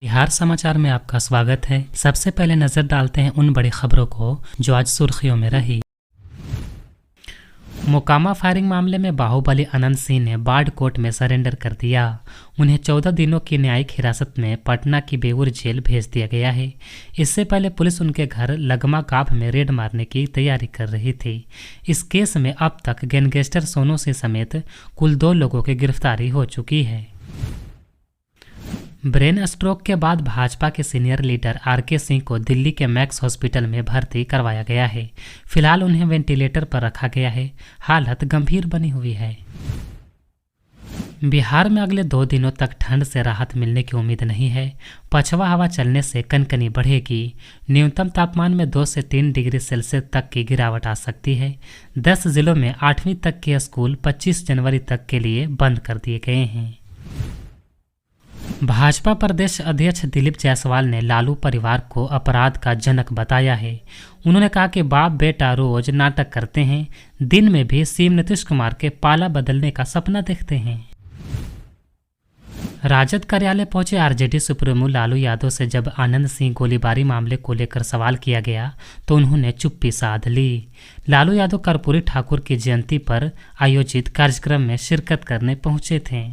बिहार समाचार में आपका स्वागत है। सबसे पहले नजर डालते हैं उन बड़ी खबरों को जो आज सुर्खियों में रही। मोकामा फायरिंग मामले में बाहुबली अनंत सिंह ने बाढ़ कोर्ट में सरेंडर कर दिया। उन्हें 14 दिनों की न्यायिक हिरासत में पटना की बेऊर जेल भेज दिया गया है। इससे पहले पुलिस उनके घर लगमा गांव में रेड मारने की तैयारी कर रही थी। इस केस में अब तक गैंगस्टर सोनू सिंह समेत कुल 2 लोगों की गिरफ्तारी हो चुकी है। ब्रेन स्ट्रोक के बाद भाजपा के सीनियर लीडर आरके सिंह को दिल्ली के मैक्स हॉस्पिटल में भर्ती करवाया गया है। फिलहाल उन्हें वेंटिलेटर पर रखा गया है। हालत गंभीर बनी हुई है। बिहार में अगले 2 दिनों तक ठंड से राहत मिलने की उम्मीद नहीं है। पछवा हवा चलने से कनकनी बढ़ेगी। न्यूनतम तापमान में 2 से 3 डिग्री सेल्सियस तक की गिरावट आ सकती है। 10 जिलों में 8वीं तक के स्कूल 25 जनवरी तक के लिए बंद कर दिए गए हैं। भाजपा प्रदेश अध्यक्ष दिलीप जायसवाल ने लालू परिवार को अपराध का जनक बताया है। उन्होंने कहा कि बाप बेटा रोज नाटक करते हैं, दिन में भी सीएम नीतीश कुमार के पाला बदलने का सपना देखते हैं। राजद कार्यालय पहुंचे आरजेडी सुप्रीमो लालू यादव से जब आनंद सिंह गोलीबारी मामले को लेकर सवाल किया गया तो उन्होंने चुप्पी साध ली। लालू यादव कर्पूरी ठाकुर की जयंती पर आयोजित कार्यक्रम में शिरकत करने पहुंचे थे।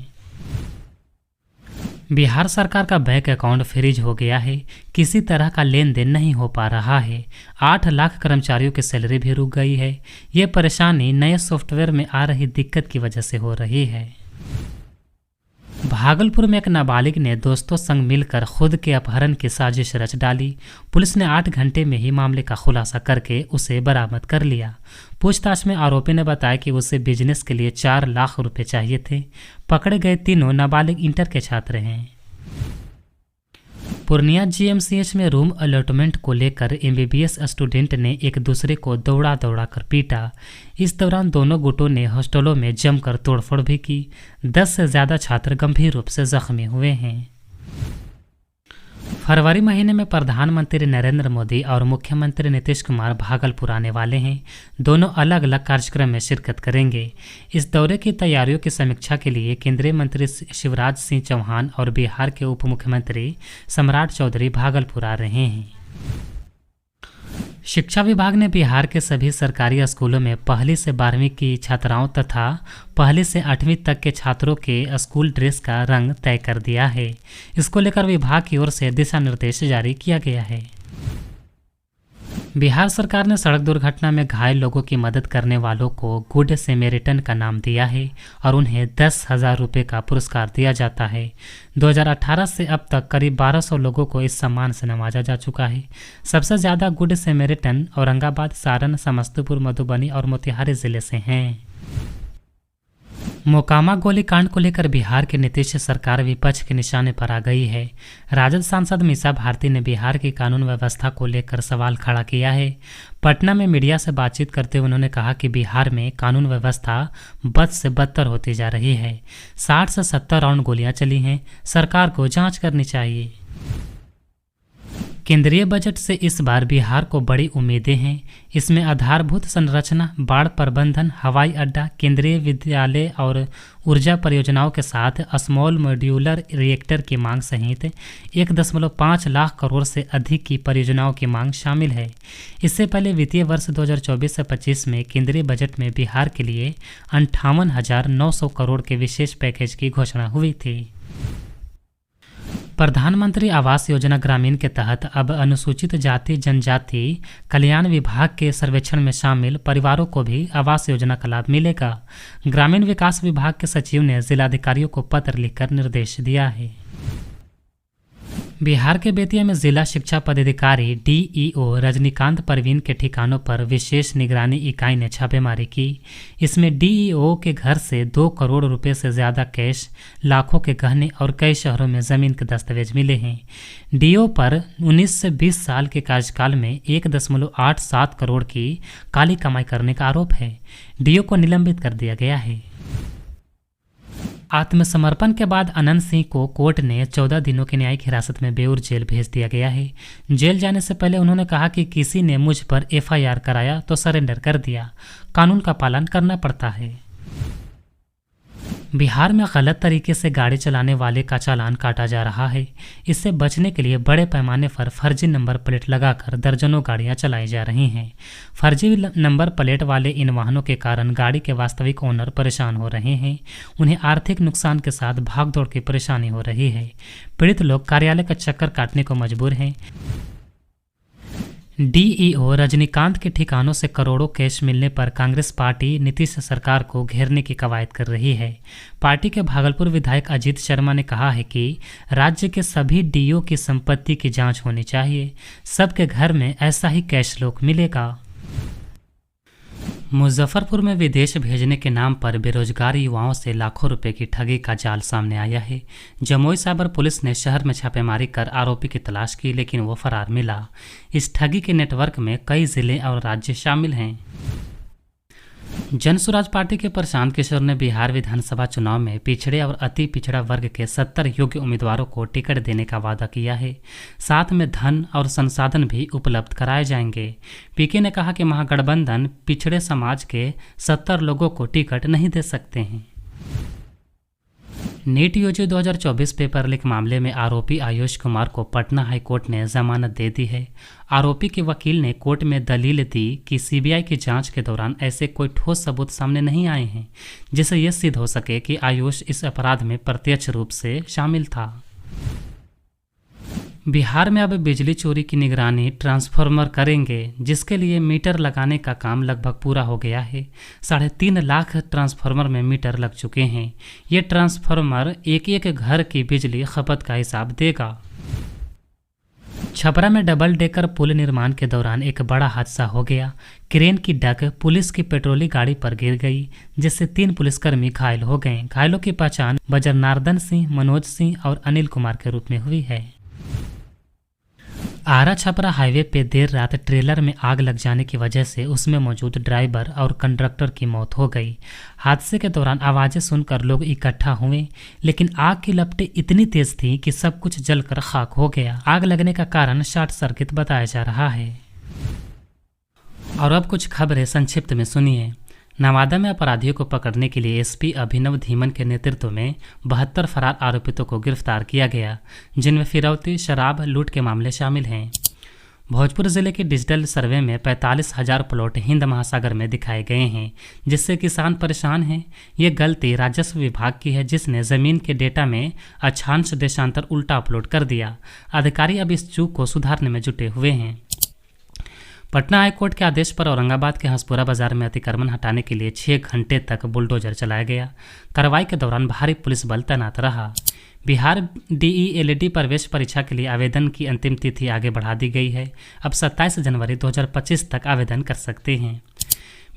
बिहार सरकार का बैंक अकाउंट फ्रीज हो गया है। किसी तरह का लेन देन नहीं हो पा रहा है। 8 लाख कर्मचारियों की सैलरी भी रुक गई है। ये परेशानी नए सॉफ्टवेयर में आ रही दिक्कत की वजह से हो रही है। भागलपुर में एक नाबालिग ने दोस्तों संग मिलकर खुद के अपहरण की साजिश रच डाली। पुलिस ने 8 घंटे में ही मामले का खुलासा करके उसे बरामद कर लिया। पूछताछ में आरोपी ने बताया कि उसे बिजनेस के लिए 4 लाख रुपए चाहिए थे। पकड़े गए तीनों नाबालिग इंटर के छात्र हैं। पूर्णिया जीएमसीएच में रूम अलॉटमेंट को लेकर एमबीबीएस स्टूडेंट ने एक दूसरे को दौड़ा कर पीटा। इस दौरान दोनों गुटों ने हॉस्टलों में जमकर तोड़फोड़ भी की। 10 से ज्यादा छात्र गंभीर रूप से जख्मी हुए हैं। फरवरी महीने में प्रधानमंत्री नरेंद्र मोदी और मुख्यमंत्री नीतीश कुमार भागलपुर आने वाले हैं। दोनों अलग अलग कार्यक्रम में शिरकत करेंगे। इस दौरे की तैयारियों की समीक्षा के लिए केंद्रीय मंत्री शिवराज सिंह चौहान और बिहार के उप मुख्यमंत्री सम्राट चौधरी भागलपुर आ रहे हैं। शिक्षा विभाग ने बिहार के सभी सरकारी स्कूलों में 1ली से 12वीं की छात्राओं तथा 1ली से 8वीं तक के छात्रों के स्कूल ड्रेस का रंग तय कर दिया है। इसको लेकर विभाग की ओर से दिशा निर्देश जारी किया गया है। बिहार सरकार ने सड़क दुर्घटना में घायल लोगों की मदद करने वालों को गुड सैमरिटन का नाम दिया है और उन्हें 10,000 रुपये का पुरस्कार दिया जाता है। 2018 से अब तक करीब 1200 लोगों को इस सम्मान से नवाजा जा चुका है। सबसे ज़्यादा गुड सैमरिटन औरंगाबाद, सारण, समस्तीपुर, मधुबनी और मोतिहारी जिले से हैं। मोकामा गोलीकांड को लेकर बिहार की नीतीश सरकार विपक्ष के निशाने पर आ गई है। राजद सांसद मीसा भारती ने बिहार की कानून व्यवस्था को लेकर सवाल खड़ा किया है। पटना में मीडिया से बातचीत करते हुए उन्होंने कहा कि बिहार में कानून व्यवस्था बद से बदतर होती जा रही है। 60 से 70 राउंड गोलियां चली हैं। सरकार को जांच करनी चाहिए। केंद्रीय बजट से इस बार बिहार को बड़ी उम्मीदें हैं। इसमें आधारभूत संरचना, बाढ़ प्रबंधन, हवाई अड्डा, केंद्रीय विद्यालय और ऊर्जा परियोजनाओं के साथ स्मॉल मॉड्यूलर रिएक्टर की मांग सहित 1.5 लाख करोड़ से अधिक की परियोजनाओं की मांग शामिल है। इससे पहले वित्तीय वर्ष 2024 से 25 में केंद्रीय बजट में बिहार के लिए 58,900 करोड़ के विशेष पैकेज की घोषणा हुई थी। प्रधानमंत्री आवास योजना ग्रामीण के तहत अब अनुसूचित जाति जनजाति कल्याण विभाग के सर्वेक्षण में शामिल परिवारों को भी आवास योजना का लाभ मिलेगा। ग्रामीण विकास विभाग के सचिव ने जिलाधिकारियों को पत्र लिखकर निर्देश दिया है। बिहार के बेतिया में जिला शिक्षा पदाधिकारी डीईओ रजनीकांत परवीन के ठिकानों पर विशेष निगरानी इकाई ने छापेमारी की। इसमें डीईओ के घर से 2 करोड़ रुपए से ज़्यादा कैश, लाखों के गहने और कई शहरों में ज़मीन के दस्तावेज मिले हैं। डीओ पर 19 से 20 साल के कार्यकाल में 1.87 करोड़ की काली कमाई करने का आरोप है। डीओ को निलंबित कर दिया गया है। आत्मसमर्पण के बाद अनंत सिंह को कोर्ट ने 14 दिनों की न्यायिक हिरासत में बेऊर जेल भेज दिया गया है। जेल जाने से पहले उन्होंने कहा कि किसी ने मुझ पर एफआईआर कराया तो सरेंडर कर दिया। कानून का पालन करना पड़ता है। बिहार में गलत तरीके से गाड़ी चलाने वाले का चालान काटा जा रहा है। इससे बचने के लिए बड़े पैमाने पर फर्जी नंबर प्लेट लगाकर दर्जनों गाड़ियां चलाई जा रही हैं। फर्जी नंबर प्लेट वाले इन वाहनों के कारण गाड़ी के वास्तविक ओनर परेशान हो रहे हैं। उन्हें आर्थिक नुकसान के साथ भागदौड़ की परेशानी हो रही है। पीड़ित लोग कार्यालय का चक्कर काटने को मजबूर हैं। डीईओ रजनीकांत के ठिकानों से करोड़ों कैश मिलने पर कांग्रेस पार्टी नीतीश सरकार को घेरने की कवायद कर रही है। पार्टी के भागलपुर विधायक अजीत शर्मा ने कहा है कि राज्य के सभी डीओ की संपत्ति की जांच होनी चाहिए। सबके घर में ऐसा ही कैश फ्लो मिलेगा। मुजफ्फरपुर में विदेश भेजने के नाम पर बेरोजगार युवाओं से लाखों रुपए की ठगी का जाल सामने आया है। जमुई साइबर पुलिस ने शहर में छापेमारी कर आरोपी की तलाश की, लेकिन वो फरार मिला। इस ठगी के नेटवर्क में कई जिले और राज्य शामिल हैं। जनसुराज पार्टी के प्रशांत किशोर ने बिहार विधानसभा चुनाव में पिछड़े और अति पिछड़ा वर्ग के 70 योग्य उम्मीदवारों को टिकट देने का वादा किया है। साथ में धन और संसाधन भी उपलब्ध कराए जाएंगे। पीके ने कहा कि महागठबंधन पिछड़े समाज के 70 लोगों को टिकट नहीं दे सकते हैं। नीट यूजी 2024 पेपर लीक मामले में आरोपी आयुष कुमार को पटना हाई कोर्ट ने जमानत दे दी है। आरोपी के वकील ने कोर्ट में दलील दी कि सीबीआई की जांच के दौरान ऐसे कोई ठोस सबूत सामने नहीं आए हैं जिससे यह सिद्ध हो सके कि आयुष इस अपराध में प्रत्यक्ष रूप से शामिल था। बिहार में अब बिजली चोरी की निगरानी ट्रांसफार्मर करेंगे, जिसके लिए मीटर लगाने का काम लगभग पूरा हो गया है। 3.5 लाख ट्रांसफार्मर में मीटर लग चुके हैं। ये ट्रांसफार्मर एक एक घर की बिजली खपत का हिसाब देगा। छपरा में डबल डेकर पुल निर्माण के दौरान एक बड़ा हादसा हो गया। क्रेन की डग पुलिस की पेट्रोलिंग गाड़ी पर गिर गई, जिससे 3 पुलिसकर्मी घायल हो गए। घायलों की पहचान बजरनार्दन सिंह, मनोज सिंह और अनिल कुमार के रूप में हुई है। आरा छपरा हाईवे पे देर रात ट्रेलर में आग लग जाने की वजह से उसमें मौजूद ड्राइवर और कंडक्टर की मौत हो गई। हादसे के दौरान आवाज़ें सुनकर लोग इकट्ठा हुए, लेकिन आग की लपटें इतनी तेज थीं कि सब कुछ जलकर खाक हो गया। आग लगने का कारण शॉर्ट सर्किट बताया जा रहा है। और अब कुछ खबरें संक्षिप्त में सुनिए। नवादा में अपराधियों को पकड़ने के लिए एसपी अभिनव धीमन के नेतृत्व में 72 फरार आरोपितों को गिरफ्तार किया गया, जिनमें फिरौती, शराब, लूट के मामले शामिल हैं। भोजपुर जिले के डिजिटल सर्वे में 45,000 प्लॉट हिंद महासागर में दिखाए गए हैं, जिससे किसान परेशान हैं। ये गलती राजस्व विभाग की है, जिसने जमीन के डेटा में अक्षांश देशांतर उल्टा अपलोड कर दिया। अधिकारी अब इस चूक को सुधारने में जुटे हुए हैं। पटना हाईकोर्ट के आदेश पर औरंगाबाद के हंसपुरा बाजार में अतिक्रमण हटाने के लिए 6 घंटे तक बुलडोजर चलाया गया। कार्रवाई के दौरान भारी पुलिस बल तैनात रहा। बिहार डीईएलडी प्रवेश परीक्षा के लिए आवेदन की अंतिम तिथि आगे बढ़ा दी गई है। अब 27 जनवरी 2025 तक आवेदन कर सकते हैं।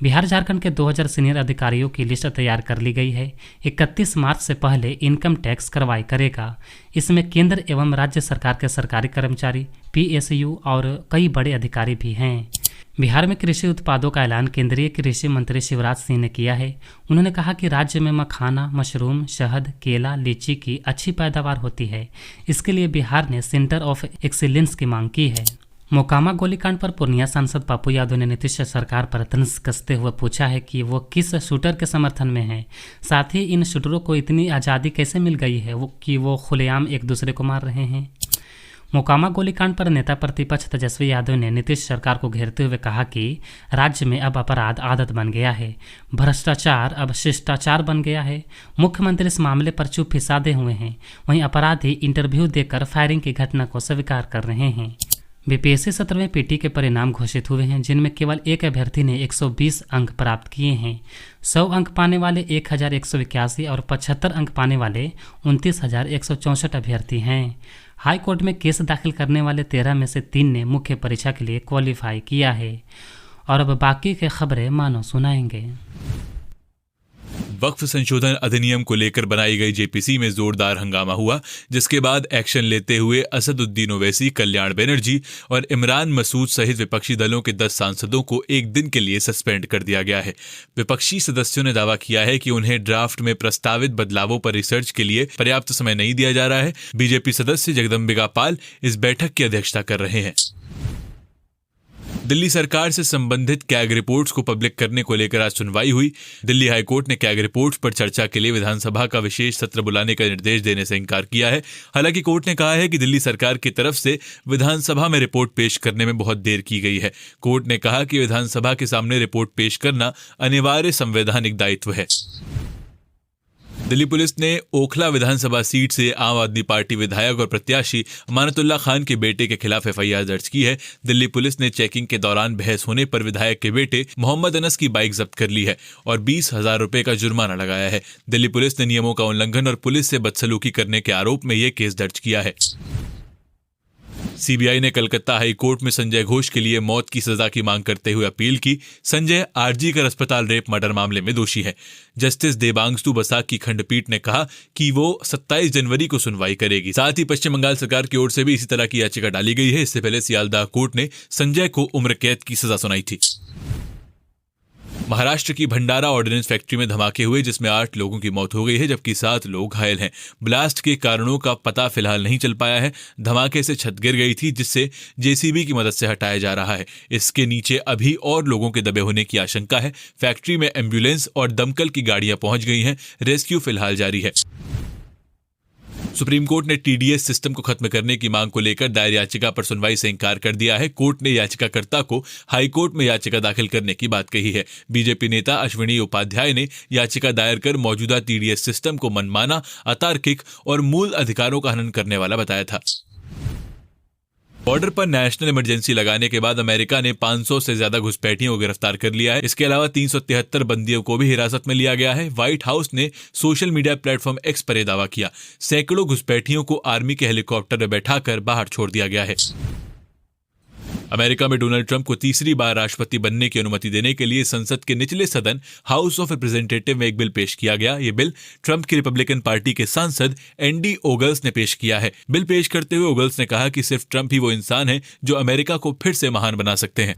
बिहार झारखंड के 2000 सीनियर अधिकारियों की लिस्ट तैयार कर ली गई है। 31 मार्च से पहले इनकम टैक्स कार्रवाई करेगा। इसमें केंद्र एवं राज्य सरकार के सरकारी कर्मचारी, पीएसयू और कई बड़े अधिकारी भी हैं। बिहार में कृषि उत्पादों का ऐलान केंद्रीय कृषि मंत्री शिवराज सिंह ने किया है। उन्होंने कहा कि राज्य में मखाना, मशरूम, शहद, केला, लीची की अच्छी पैदावार होती है। इसके लिए बिहार ने सेंटर ऑफ एक्सीलेंस की मांग की है। मोकामा गोलीकांड पर पूर्णिया सांसद पप्पू यादव ने नीतीश सरकार पर तंज कसते हुए पूछा है कि वो किस शूटर के समर्थन में है। साथ ही इन शूटरों को इतनी आज़ादी कैसे मिल गई है कि वो खुलेआम एक दूसरे को मार रहे हैं। मोकामा गोलीकांड पर नेता प्रतिपक्ष तेजस्वी यादव ने नीतीश सरकार को घेरते हुए कहा कि राज्य में अब अपराध आदत बन गया है, भ्रष्टाचार अब शिष्टाचार बन गया है। मुख्यमंत्री इस मामले पर चुप ही साधे हुए हैं। वहीं अपराधी इंटरव्यू देकर फायरिंग की घटना को स्वीकार कर रहे हैं। बीपीएससी 17वें पीटी के परिणाम घोषित हुए हैं, जिनमें केवल एक अभ्यर्थी ने 120 अंक प्राप्त किए हैं। 100 अंक पाने वाले 1181 और 75 अंक पाने वाले 29,164 अभ्यर्थी हैं। हाई कोर्ट में केस दाखिल करने वाले 13 में से 3 ने मुख्य परीक्षा के लिए क्वालिफाई किया है। और अब बाकी के खबरें मानो सुनाएंगे। वक्फ संशोधन अधिनियम को लेकर बनाई गई जेपीसी में जोरदार हंगामा हुआ, जिसके बाद एक्शन लेते हुए असदुद्दीन ओवैसी, कल्याण बनर्जी और इमरान मसूद सहित विपक्षी दलों के 10 सांसदों को एक दिन के लिए सस्पेंड कर दिया गया है। विपक्षी सदस्यों ने दावा किया है कि उन्हें ड्राफ्ट में प्रस्तावित बदलावों पर रिसर्च के लिए पर्याप्त समय नहीं दिया जा रहा है। बीजेपी सदस्य जगदम्बिका पाल इस बैठक की अध्यक्षता कर रहे हैं। दिल्ली सरकार से संबंधित कैग रिपोर्ट्स को पब्लिक करने को लेकर आज सुनवाई हुई। दिल्ली हाईकोर्ट ने कैग रिपोर्ट्स पर चर्चा के लिए विधानसभा का विशेष सत्र बुलाने का निर्देश देने से इनकार किया है। हालांकि कोर्ट ने कहा है कि दिल्ली सरकार की तरफ से विधानसभा में रिपोर्ट पेश करने में बहुत देर की गई है। कोर्ट ने कहा कि विधानसभा के सामने रिपोर्ट पेश करना अनिवार्य संवैधानिक दायित्व है। दिल्ली पुलिस ने ओखला विधानसभा सीट से आम आदमी पार्टी विधायक और प्रत्याशी अमानतुल्लाह खान के बेटे के खिलाफ एफआईआर दर्ज की है। दिल्ली पुलिस ने चेकिंग के दौरान बहस होने पर विधायक के बेटे मोहम्मद अनस की बाइक जब्त कर ली है और 20,000 रुपए का जुर्माना लगाया है। दिल्ली पुलिस ने नियमों का उल्लंघन और पुलिस से बदसलूकी करने के आरोप में यह केस दर्ज किया है। सीबीआई ने कलकत्ता हाई कोर्ट में संजय घोष के लिए मौत की सजा की मांग करते हुए अपील की। संजय आरजी कर अस्पताल रेप मर्डर मामले में दोषी है। जस्टिस देबांगसु बसाक की खंडपीठ ने कहा कि वो 27 जनवरी को सुनवाई करेगी। साथ ही पश्चिम बंगाल सरकार की ओर से भी इसी तरह की याचिका डाली गई है। इससे पहले सियालदाह कोर्ट ने संजय को उम्र कैद की सजा सुनाई थी। महाराष्ट्र की भंडारा ऑर्डिनेंस फैक्ट्री में धमाके हुए जिसमें 8 लोगों की मौत हो गई है जबकि 7 लोग घायल हैं। ब्लास्ट के कारणों का पता फिलहाल नहीं चल पाया है। धमाके से छत गिर गई थी जिससे जेसीबी की मदद से हटाया जा रहा है। इसके नीचे अभी और लोगों के दबे होने की आशंका है। फैक्ट्री में एम्बुलेंस और दमकल की गाड़ियां पहुंच गई हैं। रेस्क्यू फिलहाल जारी है। सुप्रीम कोर्ट ने टीडीएस सिस्टम को खत्म करने की मांग को लेकर दायर याचिका पर सुनवाई से इंकार कर दिया है। कोर्ट ने याचिकाकर्ता को हाई कोर्ट में याचिका दाखिल करने की बात कही है। बीजेपी नेता अश्विनी उपाध्याय ने याचिका दायर कर मौजूदा टीडीएस सिस्टम को मनमाना, अतार्किक और मूल अधिकारों का हनन करने वाला बताया था। बॉर्डर पर नेशनल इमरजेंसी लगाने के बाद अमेरिका ने 500 से ज्यादा घुसपैठियों को गिरफ्तार कर लिया है। इसके अलावा 373 बंदियों को भी हिरासत में लिया गया है। व्हाइट हाउस ने सोशल मीडिया प्लेटफॉर्म एक्स पर यह दावा किया। सैकड़ों घुसपैठियों को आर्मी के हेलीकॉप्टर में बैठाकर बाहर छोड़ दिया गया है। अमेरिका में डोनाल्ड ट्रंप को तीसरी बार राष्ट्रपति बनने की अनुमति देने के लिए संसद के निचले सदन हाउस ऑफ रिप्रेजेंटेटिव में एक बिल पेश किया गया। यह बिल ट्रंप की रिपब्लिकन पार्टी के सांसद एंडी ओगल्स ने पेश किया है। बिल पेश करते हुए ओगल्स ने कहा कि सिर्फ ट्रंप ही वो इंसान है जो अमेरिका को फिर से महान बना सकते हैं।